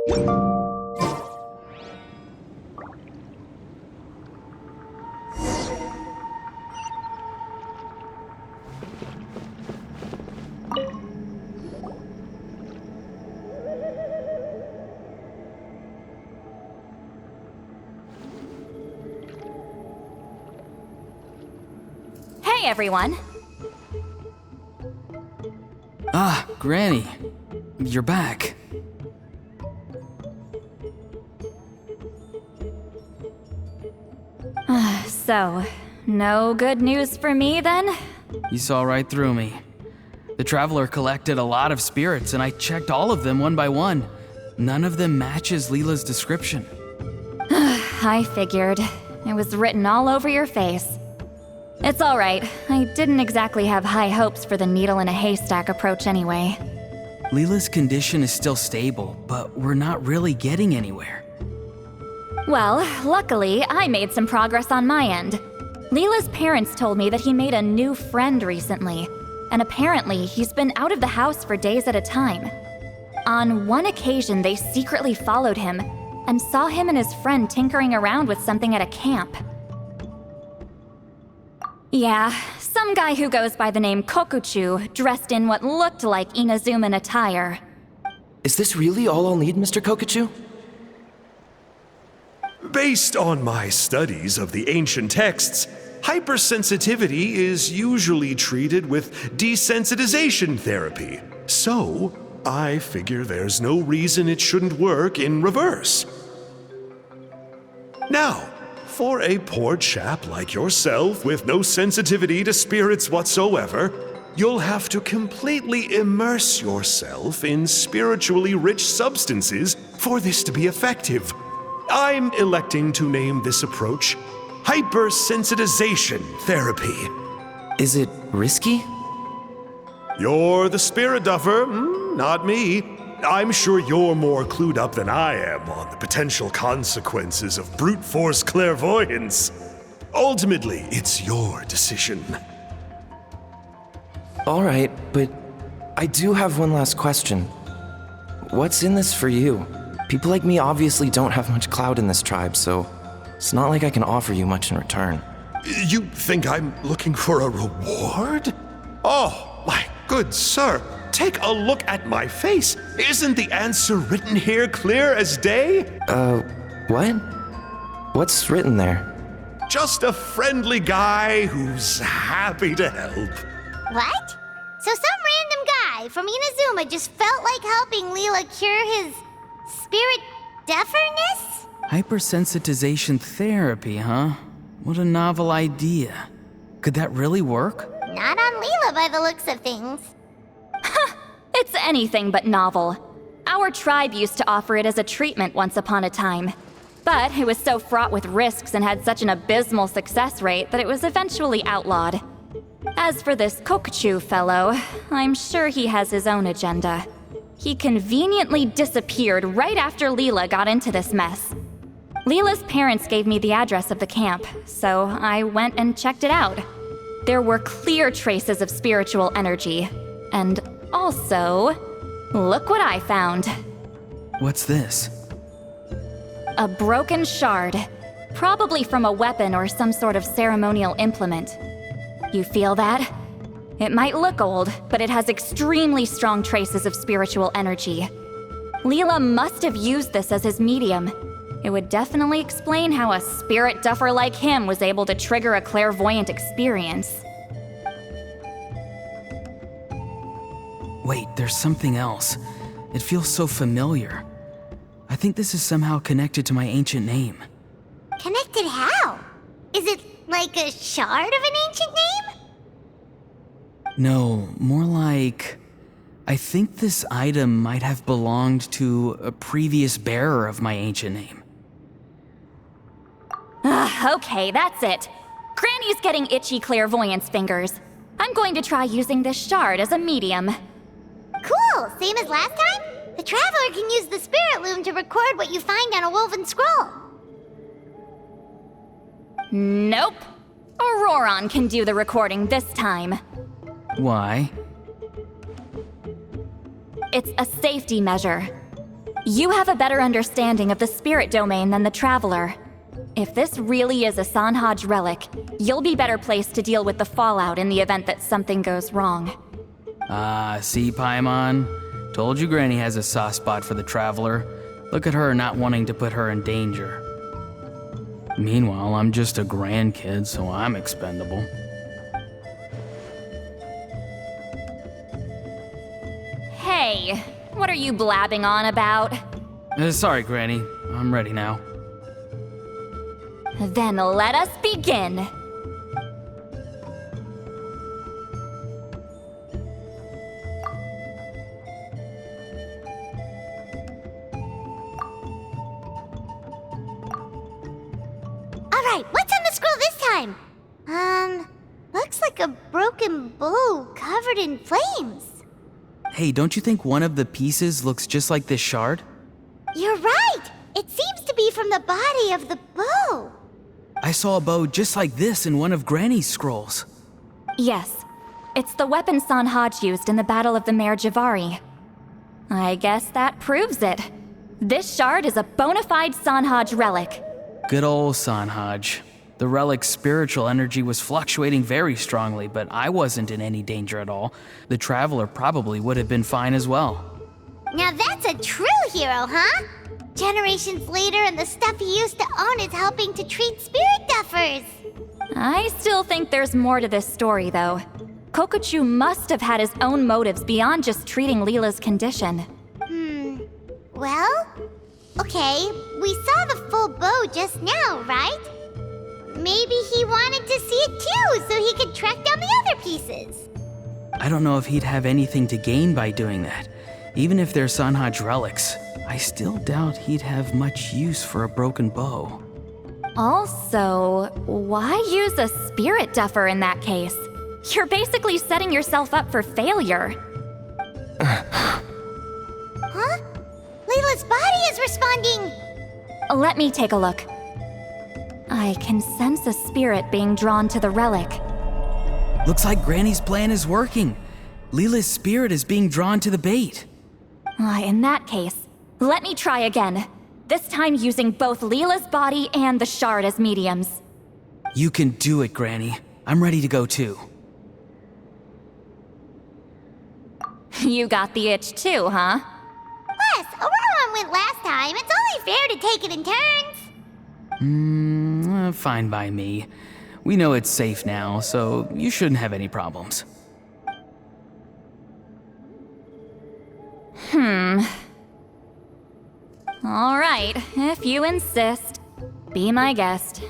Hey, everyone. Ah, Granny. You're back. So, no good news for me then? You saw right through me. The Traveler collected a lot of spirits, and I checked all of them one by one. None of them matches Leela's description. I figured. It was written all over your face. It's alright. I didn't exactly have high hopes for the needle in a haystack approach anyway. Leela's condition is still stable, but we're not really getting anywhere. Well, luckily, I made some progress on my end. Leela's parents told me that he made a new friend recently, and apparently he's been out of the house for days at a time. On one occasion, they secretly followed him and saw him and his friend tinkering around with something at a camp. Yeah, some guy who goes by the name Kokuchu, dressed in what looked like Inazuman attire. Is this really all I'll need, Mr. Kokuchu? Based on my studies of the ancient texts, hypersensitivity is usually treated with desensitization therapy. So, I figure there's no reason it shouldn't work in reverse. Now, for a poor chap like yourself with no sensitivity to spirits whatsoever, you'll have to completely immerse yourself in spiritually rich substances for this to be effective. I'm electing to name this approach hypersensitization therapy. Is it risky? You're the spirit duffer, not me. I'm sure you're more clued up than I am on the potential consequences of brute force clairvoyance. Ultimately, it's your decision. All right, but I do have one last question. What's in this for you? People like me obviously don't have much clout in this tribe, so it's not like I can offer you much in return. You think I'm looking for a reward? Oh, my good sir, take a look at my face. Isn't the answer written here clear as day? What? What's written there? Just a friendly guy who's happy to help. What? So some random guy from Inazuma just felt like helping Leela cure his spirit deafness? Hypersensitization therapy, huh? What a novel idea. Could that really work? Not on Leela by the looks of things. It's anything but novel. Our tribe used to offer it as a treatment once upon a time. But it was so fraught with risks and had such an abysmal success rate that it was eventually outlawed. As for this Kokuchu fellow, I'm sure he has his own agenda. He conveniently disappeared right after Leela got into this mess. Leela's parents gave me the address of the camp, so I went and checked it out. There were clear traces of spiritual energy. And also, look what I found. What's this? A broken shard, probably from a weapon or some sort of ceremonial implement. You feel that? It might look old, but it has extremely strong traces of spiritual energy. Leela must have used this as his medium. It would definitely explain how a spirit duffer like him was able to trigger a clairvoyant experience. Wait, there's something else. It feels so familiar. I think this is somehow connected to my ancient name. Connected how? Is it like a shard of an ancient name? No, more like... I think this item might have belonged to a previous bearer of my ancient name. Okay, that's it. Granny's getting itchy clairvoyance fingers. I'm going to try using this shard as a medium. Cool, same as last time? The Traveler can use the Spirit Loom to record what you find on a woven scroll. Nope. Auroron can do the recording this time. Why? It's a safety measure. You have a better understanding of the spirit domain than the Traveler. If this really is a Sanhaj relic, you'll be better placed to deal with the fallout in the event that something goes wrong. Ah, see, Paimon? Told you Granny has a soft spot for the Traveler. Look at her not wanting to put her in danger. Meanwhile, I'm just a grandkid, so I'm expendable. Hey, what are you blabbing on about? Sorry, Granny. I'm ready now. Then let us begin. Alright, what's on the scroll this time? Looks like a broken bow covered in flames. Hey, don't you think one of the pieces looks just like this shard? You're right! It seems to be from the body of the bow. I saw a bow just like this in one of Granny's scrolls. Yes, it's the weapon Sanhaj used in the Battle of the Mare Javari. I guess that proves it. This shard is a bona fide Sanhaj relic. Good old Sanhaj. The relic's spiritual energy was fluctuating very strongly, but I wasn't in any danger at all. The Traveler probably would have been fine as well. Now that's a true hero, huh? Generations later and the stuff he used to own is helping to treat spirit duffers. I still think there's more to this story, though. Kokochu must have had his own motives beyond just treating Leela's condition. Well, okay, we saw the full bow just now, right? Maybe he wanted to see it too, so he could track down the other pieces. I don't know if he'd have anything to gain by doing that. Even if they're Sanhaj relics, I still doubt he'd have much use for a broken bow. Also, why use a spirit duffer in that case? You're basically setting yourself up for failure. Huh? Leela's body is responding! Let me take a look. I can sense a spirit being drawn to the relic. Looks like Granny's plan is working. Leela's spirit is being drawn to the bait. In that case, let me try again. This time using both Leela's body and the shard as mediums. You can do it, Granny. I'm ready to go too. You got the itch too, huh? Plus, Auroran went last time. It's only fair to take it in turns. Fine by me. We know it's safe now, so you shouldn't have any problems. All right, if you insist. Be my guest.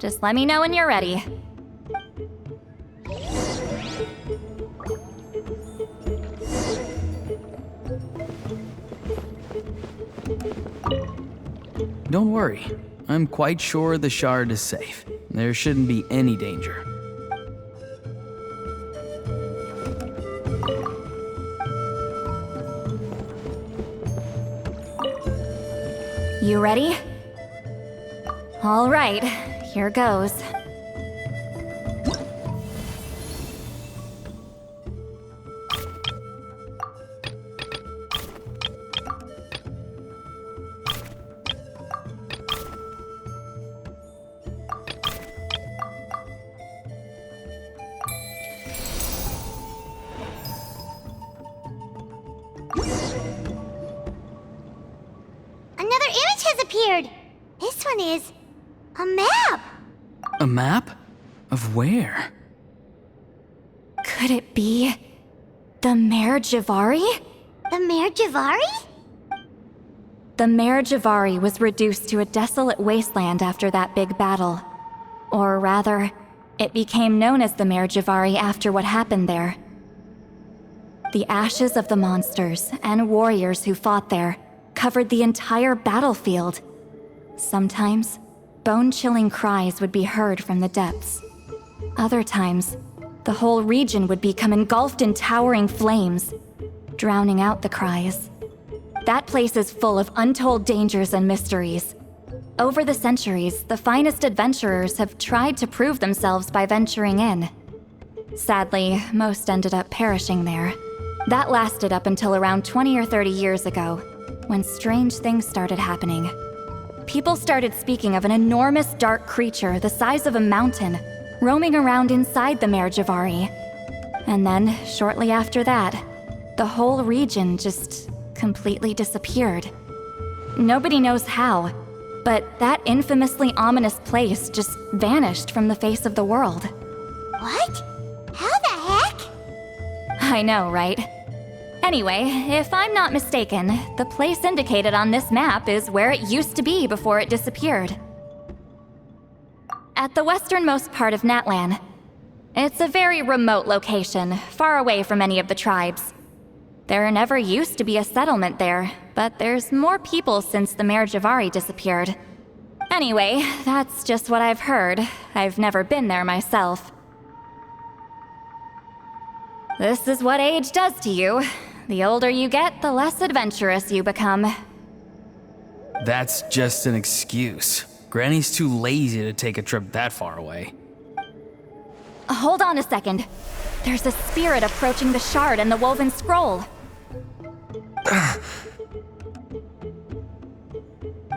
Just let me know when you're ready. Don't worry. I'm quite sure the shard is safe. There shouldn't be any danger. You ready? All right, here goes. Another image has appeared. This one is a map. A map? Of where? Could it be the Mare Javari? The Mare Javari? The Mare Javari was reduced to a desolate wasteland after that big battle. Or rather, it became known as the Mare Javari after what happened there. The ashes of the monsters and warriors who fought there covered the entire battlefield. Sometimes, bone-chilling cries would be heard from the depths. Other times, the whole region would become engulfed in towering flames, drowning out the cries. That place is full of untold dangers and mysteries. Over the centuries, the finest adventurers have tried to prove themselves by venturing in. Sadly, most ended up perishing there. That lasted up until around 20 or 30 years ago. when strange things started happening. People started speaking of an enormous dark creature the size of a mountain roaming around inside the Mare Javari. And then, shortly after that, the whole region just completely disappeared. Nobody knows how, but that infamously ominous place just vanished from the face of the world. What? How the heck? I know, right? Anyway, if I'm not mistaken, the place indicated on this map is where it used to be before it disappeared. At the westernmost part of Natlan. It's a very remote location, far away from any of the tribes. There never used to be a settlement there, but there's more people since the Mare Javari disappeared. Anyway, that's just what I've heard. I've never been there myself. This is what age does to you. The older you get, the less adventurous you become. That's just an excuse. Granny's too lazy to take a trip that far away. Hold on a second. There's a spirit approaching the shard and the woven scroll.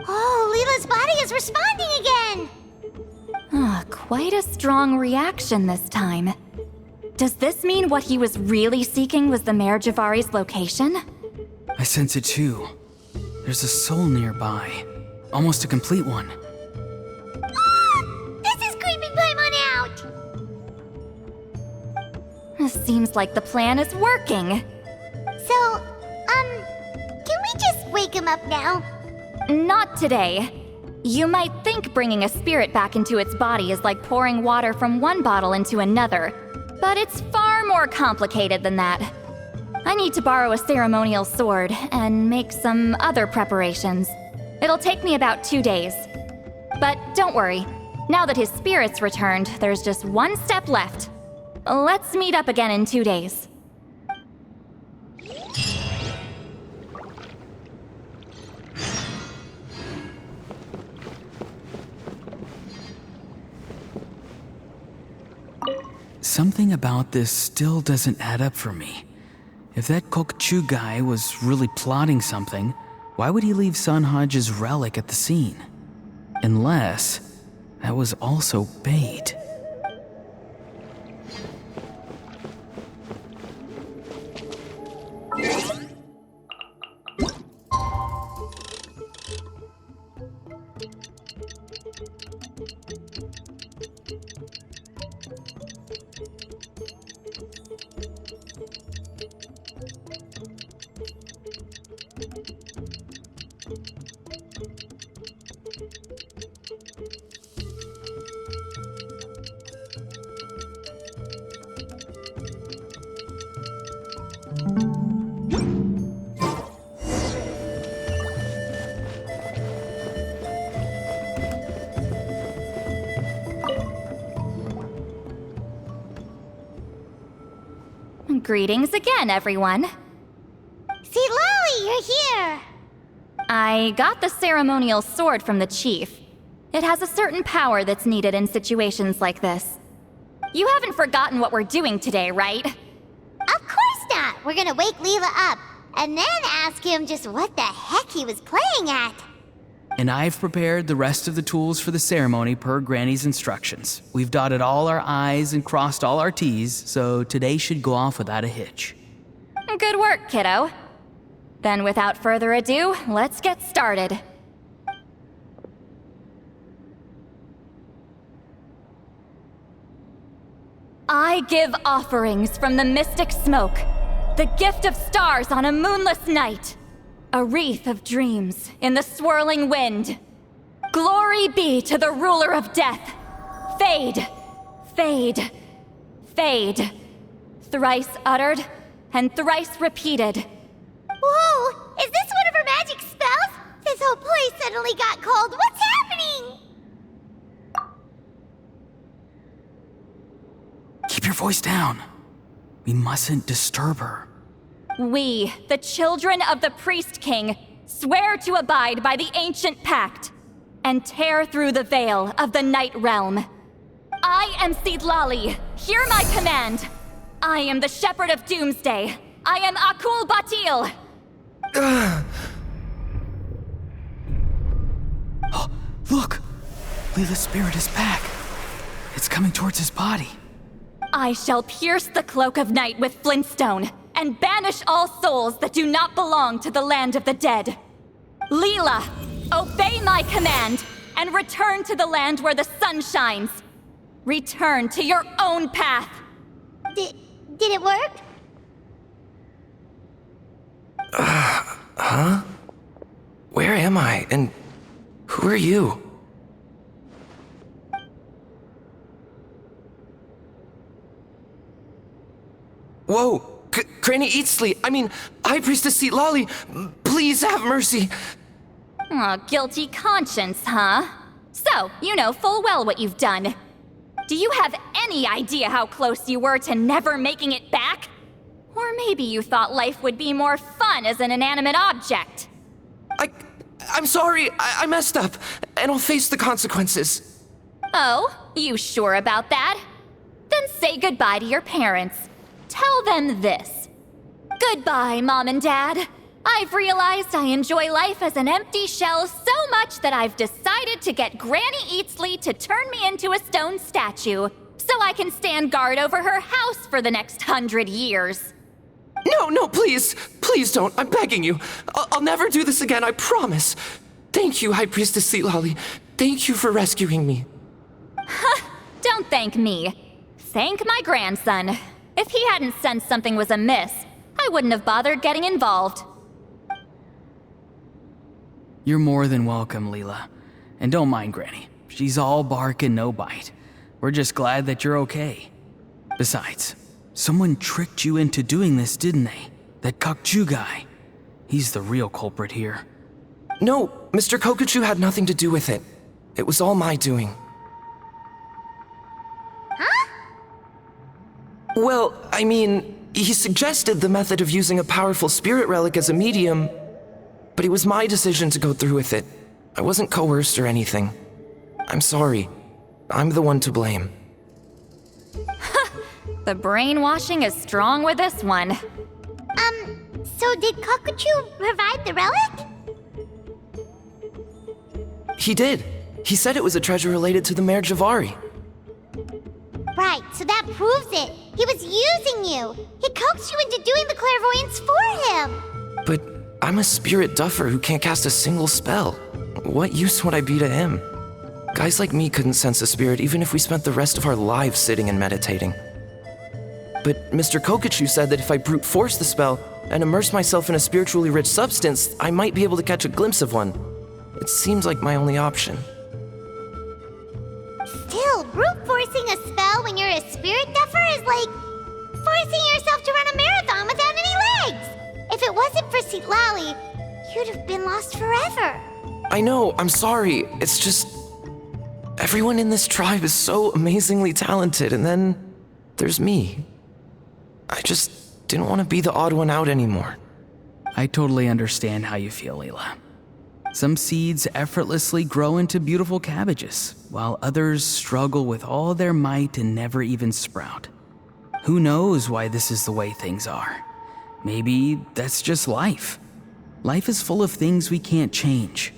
Oh, Leela's body is responding again! Quite a strong reaction this time. Does this mean what he was really seeking was the Mare Javari's location? I sense it too. There's a soul nearby. Almost a complete one. This is creeping Paimon out! Seems like the plan is working. So, can we just wake him up now? Not today. You might think bringing a spirit back into its body is like pouring water from one bottle into another, but it's far more complicated than that. I need to borrow a ceremonial sword and make some other preparations. It'll take me about 2 days. But don't worry, now that his spirit's returned, there's just one step left. Let's meet up again in 2 days. Something about this still doesn't add up for me. If that Kokchu guy was really plotting something, why would he leave Sunhaj's relic at the scene? Unless that was also bait. Greetings again, everyone. See, Lolly, you're here! I got the ceremonial sword from the chief. It has a certain power that's needed in situations like this. You haven't forgotten what we're doing today, right? Of course not! We're gonna wake Leela up, and then ask him just what the heck he was playing at. And I've prepared the rest of the tools for the ceremony per Granny's instructions. We've dotted all our I's and crossed all our T's, so today should go off without a hitch. Good work, kiddo. Then without further ado, let's get started. I give offerings from the mystic smoke, the gift of stars on a moonless night, a wreath of dreams in the swirling wind. Glory be to the ruler of death. Fade, fade, fade. Thrice uttered and thrice repeated. Whoa! Is this one of her magic spells? This whole place suddenly got cold. What's happening? Keep your voice down. We mustn't disturb her. We, the children of the Priest King, swear to abide by the ancient pact and tear through the veil of the Night Realm. I am Seedlali. Hear my command. I am the Shepherd of Doomsday. I am Akul Batil. Leela's spirit is back. It's coming towards his body. I shall pierce the cloak of night with flintstone and banish all souls that do not belong to the land of the dead. Leela, obey my command and return to the land where the sun shines. Return to your own path. Did it work? Where am I? And who are you? Whoa! Granny Eatsley! I mean, High Priestess Lolly! Please have mercy! Aw, guilty conscience, huh? So, you know full well what you've done. Do you have any idea how close you were to never making it back? Or maybe you thought life would be more fun as an inanimate object. I'm sorry, I messed up, and I'll face the consequences. Oh, you sure about that? Then say goodbye to your parents. Tell them this. Goodbye, Mom and Dad. I've realized I enjoy life as an empty shell so much that I've decided to get Granny Eatsley to turn me into a stone statue so I can stand guard over her house for the next 100 years. No, please! Please don't, I'm begging you. I'll never do this again, I promise. Thank you, High Priestess Lolly. Thank you for rescuing me. Don't thank me. Thank my grandson. If he hadn't sensed something was amiss, I wouldn't have bothered getting involved. You're more than welcome, Leela. And don't mind Granny. She's all bark and no bite. We're just glad that you're okay. Besides, someone tricked you into doing this, didn't they? That Kokchu guy. He's the real culprit here. No, Mr. Kokuchu had nothing to do with it. It was all my doing. Huh? Well, I mean, he suggested the method of using a powerful spirit relic as a medium, but it was my decision to go through with it. I wasn't coerced or anything. I'm sorry. I'm the one to blame. The brainwashing is strong with this one. So did Kokuchu provide the relic? He did. He said it was a treasure related to the Mare Javari. Right, so that proves it. He was using you. He coaxed you into doing the clairvoyance for him. But I'm a spirit duffer who can't cast a single spell. What use would I be to him? Guys like me couldn't sense a spirit even if we spent the rest of our lives sitting and meditating. But Mr. Kokuchu said that if I brute force the spell and immerse myself in a spiritually rich substance, I might be able to catch a glimpse of one. It seems like my only option. Still, brute forcing a spell when you're a spirit duffer is like forcing yourself to run a marathon without any legs. If it wasn't for Lolly, you'd have been lost forever. I know, I'm sorry. It's just... everyone in this tribe is so amazingly talented, and then there's me. I just didn't want to be the odd one out anymore. I totally understand how you feel, Leela. Some seeds effortlessly grow into beautiful cabbages, while others struggle with all their might and never even sprout. Who knows why this is the way things are? Maybe that's just life. Life is full of things we can't change.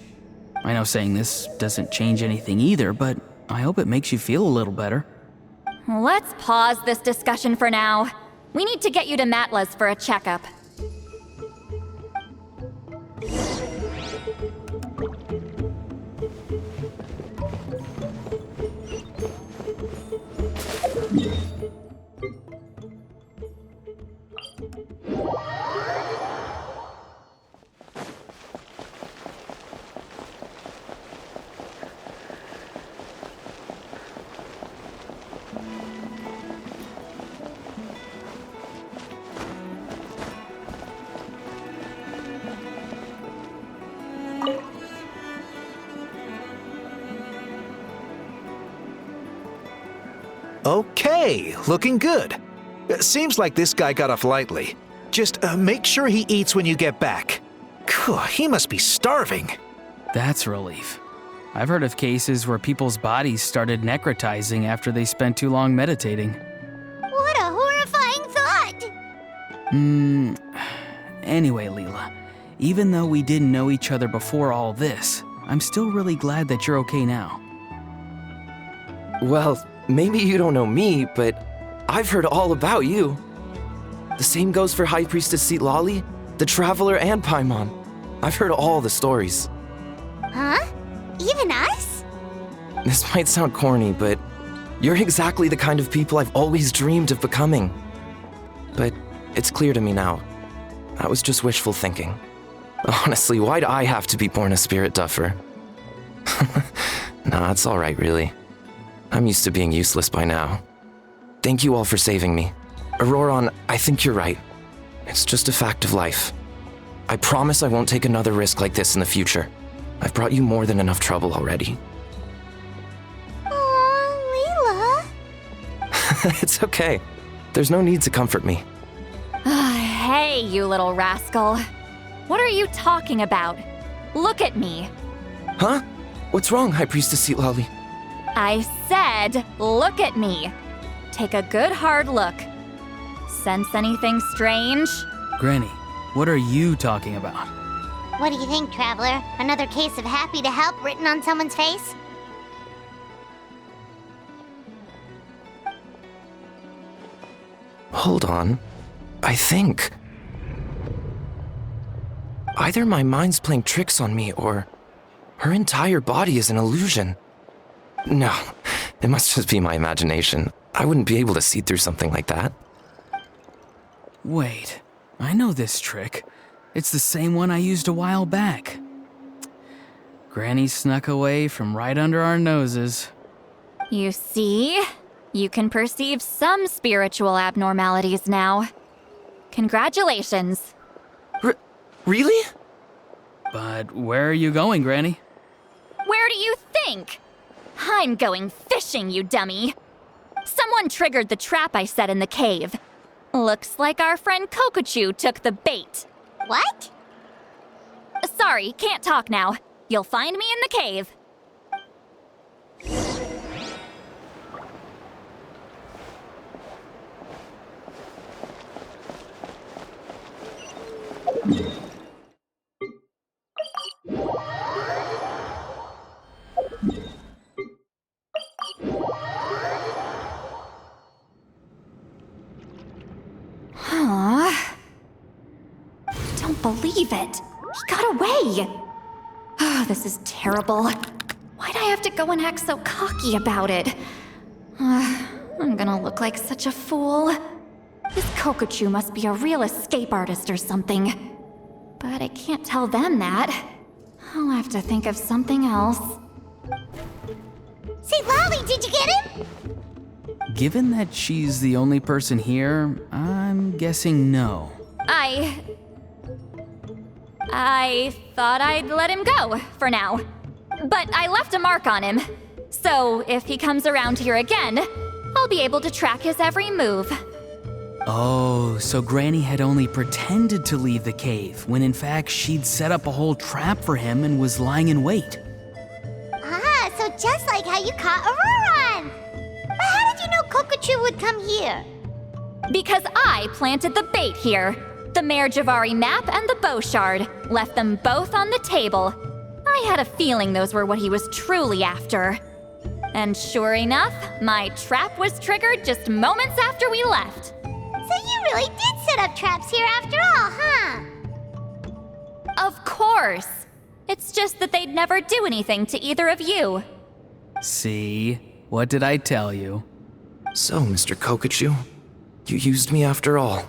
I know saying this doesn't change anything either, but I hope it makes you feel a little better. Let's pause this discussion for now. We need to get you to Matla's for a checkup. Okay, looking good. Seems like this guy got off lightly. Just make sure he eats when you get back. He must be starving. That's a relief. I've heard of cases where people's bodies started necrotizing after they spent too long meditating. What a horrifying thought! Anyway, Leela, even though we didn't know each other before all this, I'm still really glad that you're okay now. Well, maybe you don't know me, but I've heard all about you. The same goes for High Priestess Citlali, the Traveler, and Paimon. I've heard all the stories. Huh? Even us? This might sound corny, but you're exactly the kind of people I've always dreamed of becoming. But it's clear to me now. That was just wishful thinking. Honestly, why'd I have to be born a spirit duffer? Nah, it's alright, really. I'm used to being useless by now. Thank you all for saving me. Auroron, I think you're right. It's just a fact of life. I promise I won't take another risk like this in the future. I've brought you more than enough trouble already. Aw, Leela. It's okay. There's no need to comfort me. Hey, you little rascal. What are you talking about? Look at me. Huh? What's wrong, High Priestess Citlali? I said, look at me. Take a good hard look. Sense anything strange? Granny, what are you talking about? What do you think, Traveler? Another case of happy to help written on someone's face? Hold on. I think. Either my mind's playing tricks on me, or her entire body is an illusion. No, it must just be my imagination. I wouldn't be able to see through something like that. Wait, I know this trick. It's the same one I used a while back. Granny snuck away from right under our noses. You see? You can perceive some spiritual abnormalities now. Congratulations. Really? But where are you going, Granny? Where do you think? I'm going fishing, you dummy. Someone triggered the trap I set in the cave. Looks like our friend Kokochu took the bait. What? Sorry, can't talk now. You'll find me in the cave. Don't believe it. He got away. Oh, this is terrible. Why'd I have to go and act so cocky about it? I'm gonna look like such a fool. This Kokochu must be a real escape artist or something. But I can't tell them that. I'll have to think of something else. Citlali, did you get him? Given that she's the only person here, I'm guessing no. I thought I'd let him go, for now. But I left a mark on him. So if he comes around here again, I'll be able to track his every move. Oh, so Granny had only pretended to leave the cave, when in fact she'd set up a whole trap for him and was lying in wait. Ah, so just like how you caught Auroron! But how did you know Kokochu would come here? Because I planted the bait here. The Mare Javari map and the bow shard. Left them both on the table. I had a feeling those were what he was truly after. And sure enough, my trap was triggered just moments after we left. So you really did set up traps here after all, huh? Of course. It's just that they'd never do anything to either of you. See? What did I tell you? So, Mr. Kokochu, you used me after all.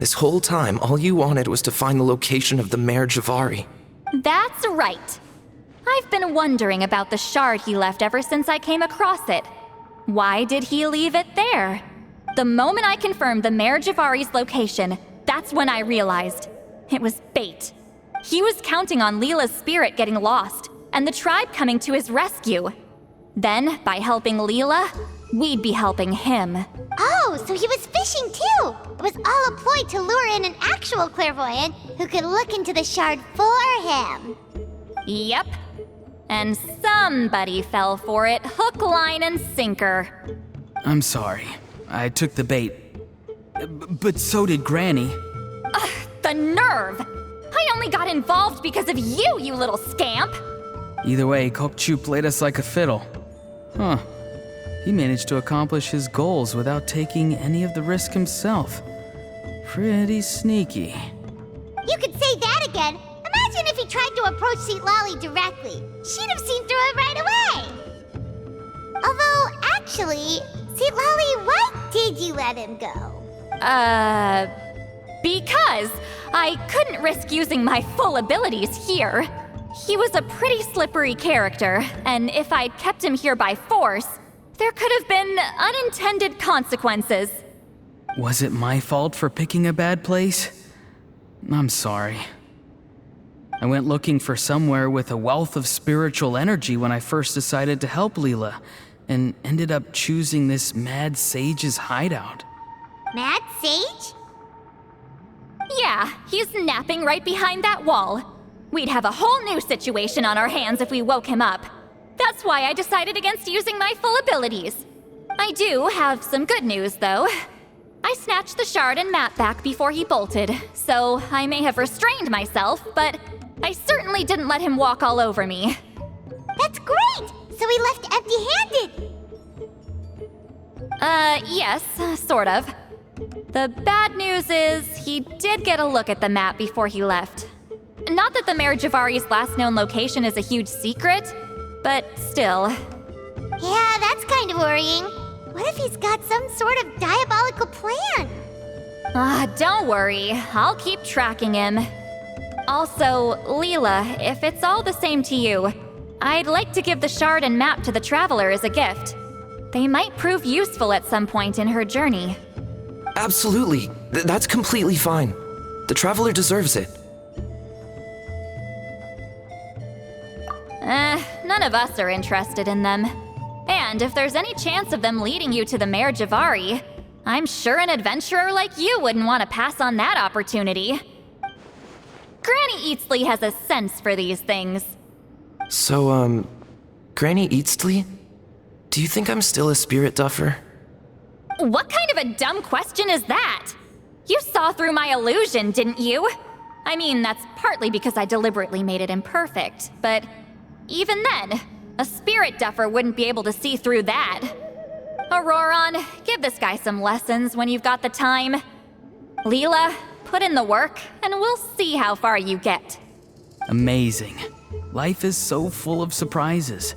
This whole time, all you wanted was to find the location of the Mare Javari. That's right. I've been wondering about the shard he left ever since I came across it. Why did he leave it there? The moment I confirmed the Mare Javari's location, that's when I realized it was bait. He was counting on Leela's spirit getting lost, and the tribe coming to his rescue. Then, by helping Leela, we'd be helping him. Oh, so he was fishing too! It was all a ploy to lure in an actual clairvoyant who could look into the shard for him. Yep. And somebody fell for it, hook, line, and sinker. I'm sorry. I took the bait. But so did Granny. The nerve! I only got involved because of you, you little scamp! Either way, Kokchu played us like a fiddle. Huh. He managed to accomplish his goals without taking any of the risk himself. Pretty sneaky. You could say that again. Imagine if he tried to approach Lally directly. She'd have seen through it right away. Although, actually, Lally, why did you let him go? Because I couldn't risk using my full abilities here. He was a pretty slippery character, and if I'd kept him here by force, there could have been unintended consequences. Was it my fault for picking a bad place? I'm sorry. I went looking for somewhere with a wealth of spiritual energy when I first decided to help Leela, and ended up choosing this mad sage's hideout. Mad Sage? Yeah, he's napping right behind that wall. We'd have a whole new situation on our hands if we woke him up. That's why I decided against using my full abilities. I do have some good news, though. I snatched the shard and map back before he bolted, so I may have restrained myself, but I certainly didn't let him walk all over me. That's great! So he left empty-handed! Yes, sort of. The bad news is he did get a look at the map before he left. Not that the Mayor Javari's last known location is a huge secret, but still. Yeah, that's kind of worrying. What if he's got some sort of diabolical plan? Don't worry. I'll keep tracking him. Also, Leela, if it's all the same to you, I'd like to give the shard and map to the Traveler as a gift. They might prove useful at some point in her journey. Absolutely. That's completely fine. The Traveler deserves it. None of us are interested in them. And if there's any chance of them leading you to the Mayor Javari, I'm sure an adventurer like you wouldn't want to pass on that opportunity. Granny Eatsley has a sense for these things. So, Granny Eatsley? Do you think I'm still a spirit duffer? What kind of a dumb question is that? You saw through my illusion, didn't you? I mean, that's partly because I deliberately made it imperfect, but even then, a spirit duffer wouldn't be able to see through that. Auroron, give this guy some lessons when you've got the time. Leela, put in the work, and we'll see how far you get. Amazing. Life is so full of surprises.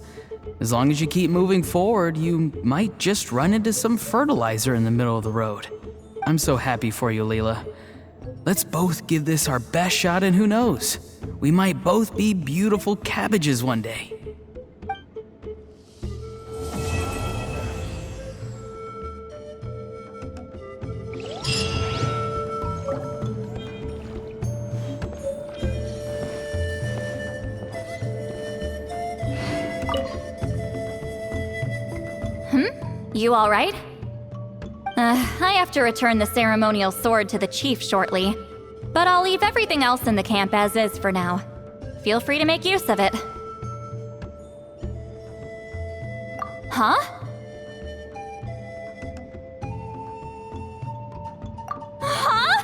As long as you keep moving forward, you might just run into some fertilizer in the middle of the road. I'm so happy for you, Leela. Let's both give this our best shot, and who knows? We might both be beautiful cabbages one day. You all right? I have to return the ceremonial sword to the chief shortly, but I'll leave everything else in the camp as is for now. Feel free to make use of it. Huh? Huh?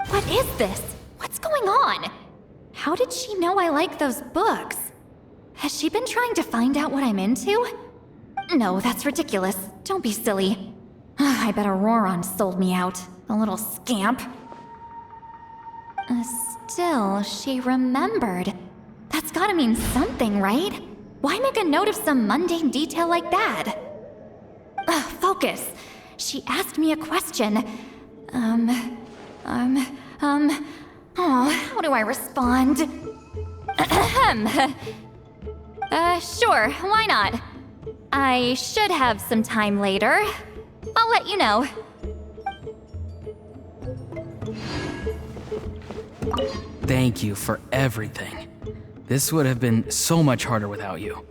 What is this? What's going on? How did she know I like those books? Has she been trying to find out what I'm into? No, that's ridiculous. Don't be silly. I bet Auroron sold me out, the little scamp. Still, she remembered. That's gotta mean something, right? Why make a note of some mundane detail like that? Focus. She asked me a question. How do I respond? Sure, why not? I should have some time later. I'll let you know. Thank you for everything. This would have been so much harder without you.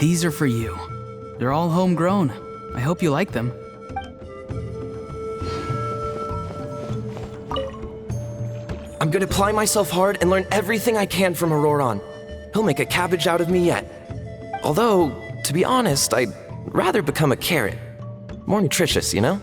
These are for you. They're all homegrown. I hope you like them. I'm gonna apply myself hard and learn everything I can from Auroron. He'll make a cabbage out of me yet. Although, to be honest, I'd rather become a carrot. More nutritious, you know?